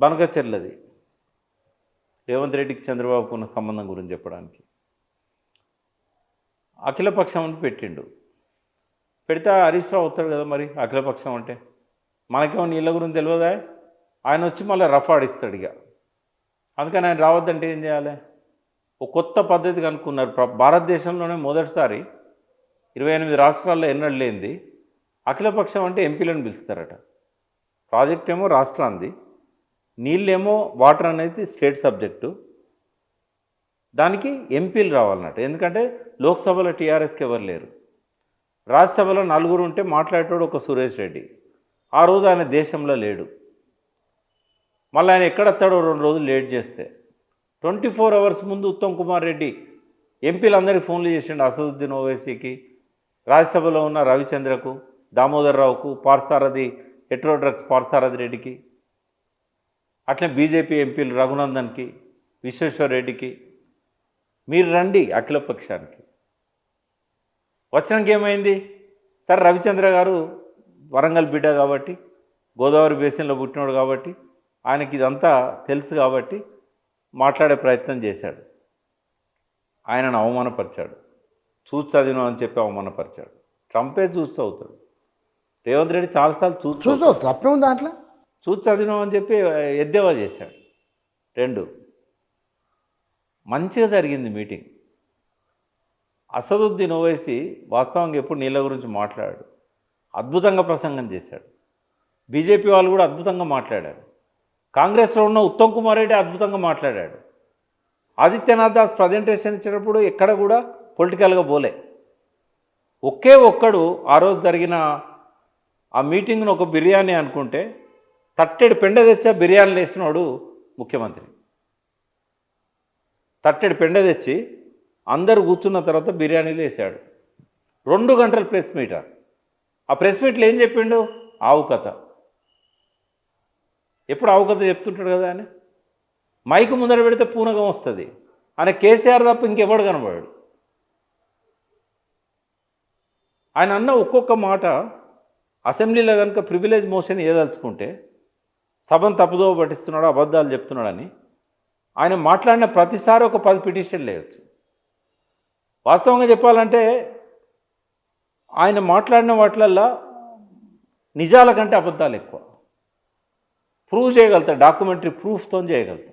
బనకచెర్లది రేవంత్ రెడ్డికి చంద్రబాబుకు ఉన్న సంబంధం గురించి చెప్పడానికి అఖిలపక్షం అని పెట్టిండు. పెడితే హరీష్ రావు అవుతాడు కదా మరి అఖిలపక్షం అంటే. మనకేమో నీళ్ళ గురించి తెలియదా? ఆయన వచ్చి మళ్ళీ రఫ్ ఆడిస్తాడు ఇక. అందుకని ఆయన రావద్దంటే ఏం చేయాలి? ఒక కొత్త పద్ధతి కనుక్కున్నారు. భారతదేశంలోనే మొదటిసారి 28 రాష్ట్రాల్లో ఎన్నడూ లేనిది అఖిలపక్షం అంటే ఎంపీలను పిలుస్తారట. ప్రాజెక్ట్ ఏమో రాష్ట్రాంది, నీళ్ళేమో వాటర్ అనేది స్టేట్ సబ్జెక్టు. దానికి ఎంపీలు రావాలన్నట్టు. ఎందుకంటే లోక్సభలో టీఆర్ఎస్కి ఎవరు లేరు, రాజ్యసభలో 4 ఉంటే మాట్లాడేటోడు ఒక సురేష్ రెడ్డి. ఆ రోజు ఆయన దేశంలో లేడు. మళ్ళీ ఆయన ఎక్కడొస్తాడో 2 రోజులు లేట్ చేస్తే 24 అవర్స్ ముందు ఉత్తమ్ కుమార్ రెడ్డి ఎంపీలందరికీ ఫోన్లు చేసిండు. అసదుద్దీన్ ఓవైసీకి, రాజ్యసభలో ఉన్న రవిచంద్రకు, దామోదర్ రావుకు, పార్సారథి ఎట్రో డ్రగ్స్ పార్సారథి రెడ్డికి, అట్లే బీజేపీ ఎంపీలు రఘునందన్కి, విశ్వేశ్వర్ రెడ్డికి, మీరు రండి అఖిలపక్షానికి. వచ్చినాక ఏమైంది? సరే రవిచంద్ర గారు వరంగల్ బిడ్డ కాబట్టి, గోదావరి బేసిన్లో పుట్టినాడు కాబట్టి, ఆయనకి ఇదంతా తెలుసు కాబట్టి మాట్లాడే ప్రయత్నం చేశాడు. ఆయనను అవమానపరిచాడు. చూసి చదివినాం అని చెప్పి అవమానపరిచాడు. ట్రంపే చూసి అవుతాడు. రేవంత్ రెడ్డి చాలాసార్లు చూసి తప్పే ఉంది దాంట్లో. చూసి చదివినాం అని చెప్పి ఎద్దేవా చేశాడు. 2 మంచిగా జరిగింది మీటింగ్. అసదుద్దీన్ ఓవైసీ వాస్తవంగా ఎప్పుడు నీళ్ళ గురించి మాట్లాడాడు, అద్భుతంగా ప్రసంగం చేశాడు. బీజేపీ వాళ్ళు కూడా అద్భుతంగా మాట్లాడారు. కాంగ్రెస్లో ఉన్న ఉత్తమ్ కుమార్ రెడ్డి అద్భుతంగా మాట్లాడాడు. ఆదిత్యనాథ్ దాస్ ప్రజెంటేషన్ ఇచ్చినప్పుడు ఎక్కడ కూడా పొలిటికల్గా పోలే. ఒకే ఒక్కడు ఆ రోజు జరిగిన ఆ మీటింగ్ను ఒక బిర్యానీ అనుకుంటే తట్టెడు పెండ తెచ్చా బిర్యానీలు వేసినాడు ముఖ్యమంత్రి. తట్టెడు పెండ తెచ్చి అందరూ కూర్చున్న తర్వాత బిర్యానీలు వేసాడు. 2 గంటల ప్రెస్ మీట్. ఆ ప్రెస్ మీట్లో ఏం చెప్పిండు? ఆవు కథ. ఎప్పుడు ఆవు కథ చెప్తుంటాడు కదా ఆయన. మైకు ముందర పెడితే పూనకం వస్తుంది. ఆయన కేసీఆర్ తప్ప ఇంకెవడు కనబడాడు. ఆయన అన్న ఒక్కొక్క మాట అసెంబ్లీలో కనుక ప్రివిలేజ్ మోషన్ ఏదలుచుకుంటే సభను తప్పుదో పట్టిస్తున్నాడు, అబద్ధాలు చెప్తున్నాడని ఆయన మాట్లాడిన ప్రతిసారి ఒక 10 పిటిషన్లు వేయచ్చు. వాస్తవంగా చెప్పాలంటే ఆయన మాట్లాడిన వాటిలల్లో నిజాల కంటే అబద్ధాలు ఎక్కువ. ప్రూవ్ చేయగలుగుతాడు, డాక్యుమెంటరీ ప్రూఫ్తో చేయగలుగుతాడు.